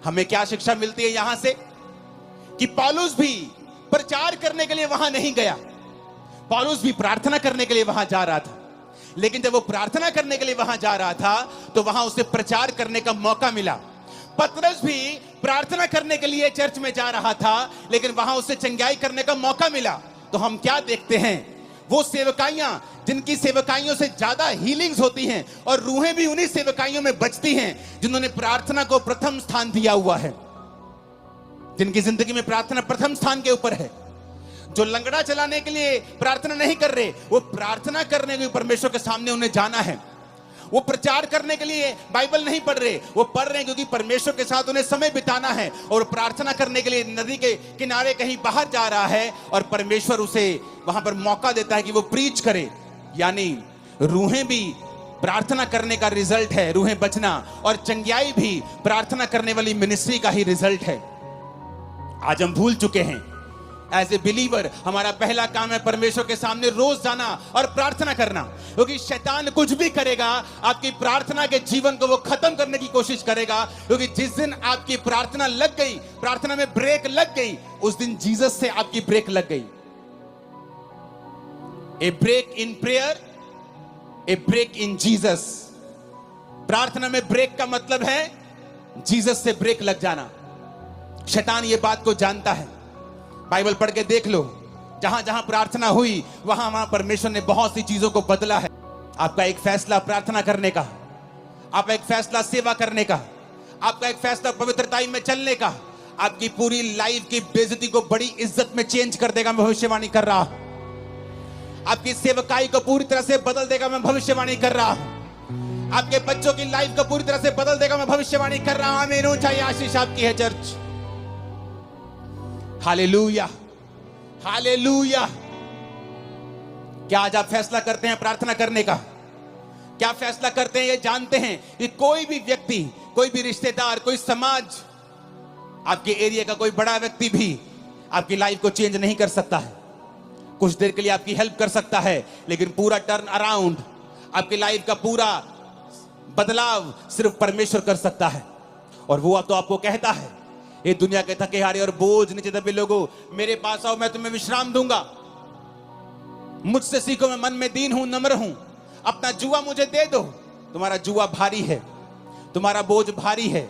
हमें क्या शिक्षा मिलती है यहां से कि पौलुस भी प्रचार करने के लिए वहां नहीं गया, पौलुस भी प्रार्थना करने के लिए वहां जा रहा था। लेकिन जब वो प्रार्थना करने के लिए वहां जा रहा था तो वहां उसे प्रचार करने का मौका मिला। पतरस भी प्रार्थना करने के लिए चर्च में जा रहा था, लेकिन वहां उसे चंगाई करने का मौका मिला। तो हम क्या देखते हैं, वो सेवकाइयां जिनकी सेवकाइयों से ज्यादा हीलिंग्स होती हैं और रूहें भी उन्हीं सेवकाइयों में बचती हैं जिन्होंने प्रार्थना को प्रथम स्थान दिया हुआ है, जिनकी जिंदगी में प्रार्थना प्रथम स्थान के ऊपर है। जो लंगड़ा चलाने के लिए प्रार्थना नहीं कर रहे, वो प्रार्थना करने के परमेश्वर के सामने उन्हें जाना है। वो प्रचार करने के लिए बाइबल नहीं पढ़ रहे, वो पढ़ रहे हैं क्योंकि परमेश्वर के साथ उन्हें समय बिताना है। और प्रार्थना करने के लिए नदी के किनारे कहीं बाहर जा रहा है और परमेश्वर उसे वहां पर मौका देता है कि वो प्रीच करे। यानी रूहें भी प्रार्थना करने का रिजल्ट है, रूहें बचना, और चंगाई भी प्रार्थना करने वाली मिनिस्ट्री का ही रिजल्ट है। आज हम भूल चुके हैं। एज ए बिलीवर हमारा पहला काम है परमेश्वर के सामने रोज जाना और प्रार्थना करना, क्योंकि शैतान कुछ भी करेगा आपकी प्रार्थना के जीवन को वो खत्म करने की कोशिश करेगा। क्योंकि जिस दिन आपकी प्रार्थना लग गई, प्रार्थना में ब्रेक लग गई, उस दिन जीसस से आपकी ब्रेक लग गई। A break in prayer, a break in Jesus. प्रार्थना में ब्रेक का मतलब है जीसस से ब्रेक लग जाना। शैतान ये बात को जानता है। बाइबल पढ़ के देख लो, जहां जहां प्रार्थना हुई वहां वहां परमेश्वर ने बहुत सी चीजों को बदला है। आपका एक फैसला प्रार्थना करने का, आपका एक फैसला सेवा करने का, आपका एक फैसला पवित्रताई में चलने का, आपकी पूरी लाइफ की बेइज्जती को बड़ी इज्जत में चेंज कर देगा। मैं भविष्यवाणी कर रहा हूं। आपकी सेवकाई को पूरी तरह से बदल देगा। मैं भविष्यवाणी कर रहा हूं। आपके बच्चों की लाइफ को पूरी तरह से बदल देगा। मैं भविष्यवाणी कर रहा हूं। आमीन। ऊंचाई आशीष आपकी है चर्च। Hallelujah, hallelujah. क्या आज आप फैसला करते हैं प्रार्थना करने का? क्या फैसला करते हैं ये जानते हैं कि कोई भी व्यक्ति, कोई भी रिश्तेदार, कोई समाज, आपके एरिया का कोई बड़ा व्यक्ति भी आपकी लाइफ को चेंज नहीं कर सकता है। कुछ देर के लिए आपकी हेल्प कर सकता है, लेकिन पूरा टर्न अराउंड, आपकी लाइफ का पूरा बदलाव सिर्फ परमेश्वर कर सकता है। और वो अब तो आपको कहता है, ये दुनिया के थके हारे और बोझ नीचे दबे लोगों, मेरे पास आओ, मैं तुम्हें विश्राम दूंगा। मुझसे सीखो, मैं मन में दीन हूं, नम्र हूं। अपना जुआ मुझे दे दो। तुम्हारा जुआ भारी है, तुम्हारा बोझ भारी है,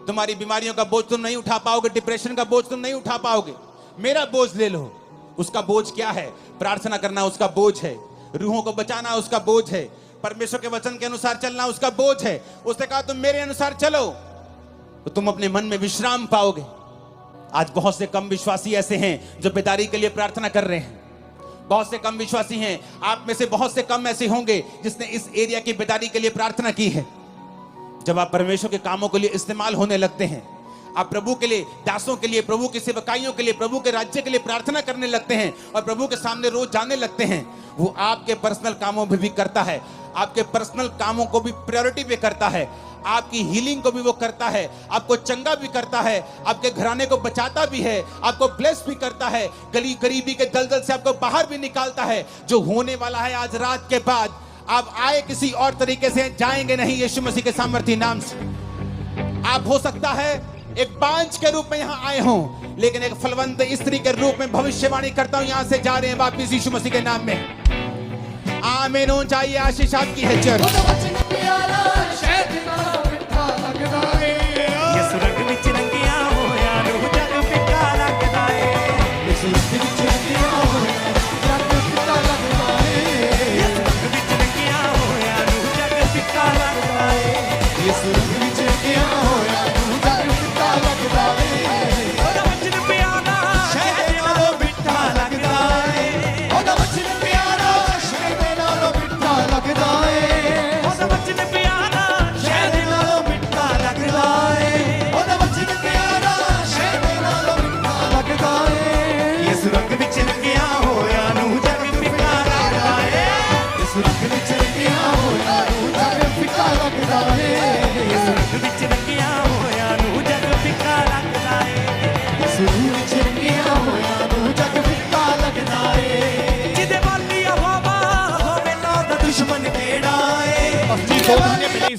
तुम्हारी बीमारियों का बोझ तुम नहीं उठा पाओगे, डिप्रेशन का बोझ तुम नहीं उठा पाओगे। मेरा बोझ ले लो। उसका बोझ क्या है? प्रार्थना करना उसका बोझ है, रूहों को बचाना उसका बोझ है, परमेश्वर के वचन के अनुसार चलना उसका बोझ है। उसने कहा तुम मेरे अनुसार चलो तो तुम अपने मन में विश्राम पाओगे। आज बहुत से कम विश्वासी ऐसे हैं जो बेदारी के लिए प्रार्थना कर रहे हैं। बहुत से कम विश्वासी हैं, आप में से बहुत से कम ऐसे होंगे जिसने इस एरिया की बेदारी के लिए प्रार्थना की है। जब आप परमेश्वर के कामों के लिए इस्तेमाल होने लगते हैं, आप प्रभु के लिए, दासों के लिए, प्रभु की सेवकाइयों के लिए, प्रभु के राज्य के लिए प्रार्थना करने लगते हैं और प्रभु के सामने रोज जाने लगते हैं, वो आपके पर्सनल कामों में भी करता है। आपके पर्सनल कामों को भी प्रायोरिटी पे करता है। आपकी हीलिंग को भी वो करता है, आपको चंगा भी करता है, आपके घराने को बचाता भी है, आपको ब्लेस भी करता है, गरीबी के दलदल से आपको बाहर भी निकालता है। जो होने वाला है आज रात के बाद, आप आए किसी और तरीके से, जाएंगे नहीं यीशु मसीह के सामर्थी नाम से। आप हो सकता है एक बांझ के रूप में यहां आए हों, लेकिन एक फलवंत स्त्री के रूप में भविष्यवाणी करता हूं, यहां से जा रहे हैं वापिस यीशु मसीह के नाम में। आमीन। चाहिए आशीष आपकी है चर्च।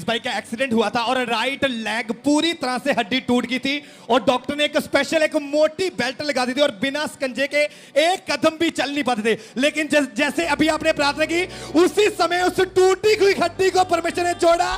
भाई का एक्सीडेंट हुआ था और राइट लेग पूरी तरह से हड्डी टूट गई थी और डॉक्टर ने एक स्पेशल एक मोटी बेल्ट लगा दी थी और बिना स्कंजे के एक कदम भी चल नहीं पाते थे। लेकिन जैसे अभी आपने प्रार्थना की, उसी समय उस टूटी हुई हड्डी को परमेश्वर ने जोड़ा,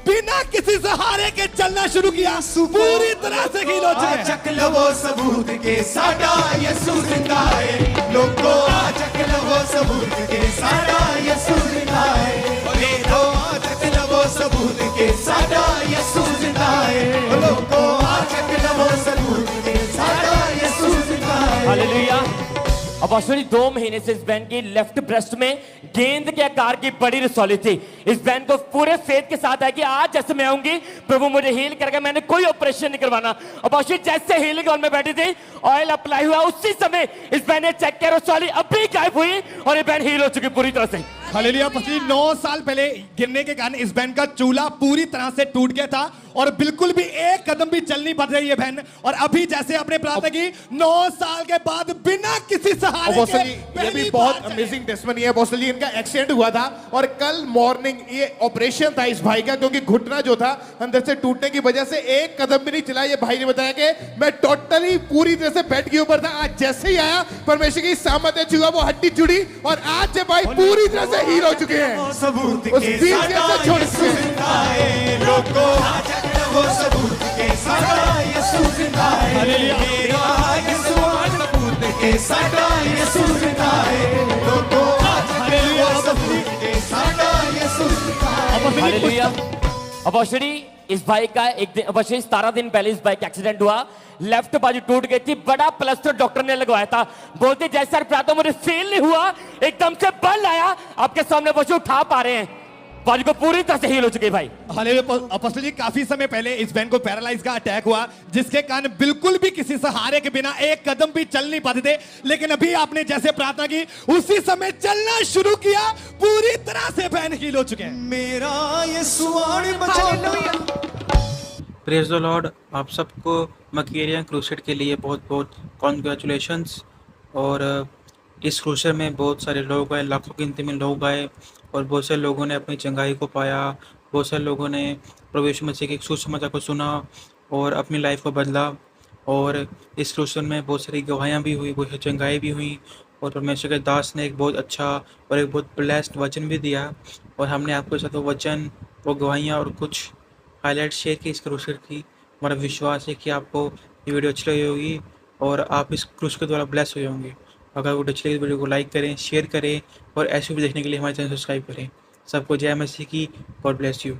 बिना किसी सहारे के चलना शुरू किया, पूरी तरह से हील हो चुके हैं। चक लवो सबूत के साडा यीशु जिंदा है, लोगो चक लवो सबूत के साडा यीशु जिंदा है, लोगो चक लवो सबूत के साडा यीशु जिंदा है, लोगो चक लवो सबूत के साडा यीशु जिंदा है। हालेलुया। अब अश्विनी 2 महीने से इस बहन की लेफ्ट ब्रेस्ट में गेंद के आकार की बड़ी रसौली थी। इस बहन को पूरे फेथ के साथ है कि आज जैसे मैं आऊंगी प्रभु मुझे हील करके, मैंने कोई ऑपरेशन नहीं करवाना। अब अश्विनी जैसे हीलिंग हॉल में बैठी थी, ऑयल अप्लाई हुआ, उसी समय इस बहन ने चेक किया, रसौली अभी गायब हुई और ये बहन हील हो चुकी पूरी तरह से। हालेलुया। पिछले 9 साल पहले गिरने के कारण इस बहन का चूल्हा पूरी तरह से टूट गया था और बिल्कुल भी एक कदम भी चल नहीं पा रही है बहन, और अभी जैसे आपने प्रार्थना की 9 साल के बाद बिना किसी सहारे के ये भी बहुत अमेजिंग टेस्टमनी है। बॉस जी, इनका एक्सीडेंट हुआ था और कल मॉर्निंग ये ऑपरेशन था इस भाई का, क्योंकि घुटना जो था अंदर से टूटने की वजह से एक कदम भी नहीं चला। ये भाई ने बताया कि मैं टोटली पूरी तरह से बेड के ऊपर था, आज जैसे ही आया परमेश्वर की सामर्थ्य छुआ, वो हड्डी जुड़ी और आज ये भाई पूरी तरह से हील हो चुके हैं। सबूत उस के बीच साडा से छोड़ यीशु जिंदा है, लोगो चक लवो सबूत के साडा यीशु जिंदा है, मेरा यीशु सबूत के साडा यीशु जिंदा है, लोगो चक लवो सबूत के साडा यीशु जिंदा है। हालेलुया। अब अश्विनी इस भाई का एक दिन, अब अश्विनी 17 दिन पहले इस भाई का एक्सीडेंट हुआ, लेफ्ट बाजू टूट गई थी, बड़ा प्लास्टर डॉक्टर ने लगवाया था। बोलते जैसे प्रार्थना मुझे फील नहीं हुआ, एकदम से बल आया, आपके सामने बच्चे उठा पा रहे हैं, बाजू को पूरी तरह से हील हो चुके भाई। हालेलुया। अपोस्टल जी, काफी समय पहले इस बहन को पैरालाइज का अटैक हुआ, जिसके कारण बिल्कुल भी किसी सहारे के बिना एक कदम भी चल नहीं पाते थे। लेकिन अभी आपने जैसे प्रार्थना की, उसी समय चलना शुरू किया, पूरी तरह से बहन हील हो चुके हैं। मेरा यीशु आने बचाता। Praise the Lord. आप सबको मकेरिया क्रूसेड के लिए बहुत बहुत कॉन्ग्रेचुलेशंस। और इस क्रूसेड में बहुत सारे लोग आए, लाखों की गिनती में लोग आए और बहुत से लोगों ने अपनी चंगाई को पाया। बहुत सारे लोगों ने प्रभु यीशु मसीह के सुसमाचार को सुना और अपनी लाइफ को बदला। और इस क्रूसेड में बहुत सारी गवाहियाँ भी हुई, बहुत सारी चंगाई भी हुई और परमेश्वर के दास ने एक बहुत अच्छा और एक बहुत ब्लेस्ड वचन भी दिया और हमने आपके साथ वो वचन, वो गवाहियाँ और कुछ हाईलाइट शेयर की इस क्रूसेड की। हमारा विश्वास है कि आपको ये वीडियो अच्छी लगी होगी और आप इस क्रूस के द्वारा ब्लेस हुए होंगे। अगर वीडियो अच्छी लगी, वीडियो को लाइक करें, शेयर करें और ऐसे भी देखने के लिए हमारे चैनल सब्सक्राइब करें। सबको जय मसीह की। God bless you.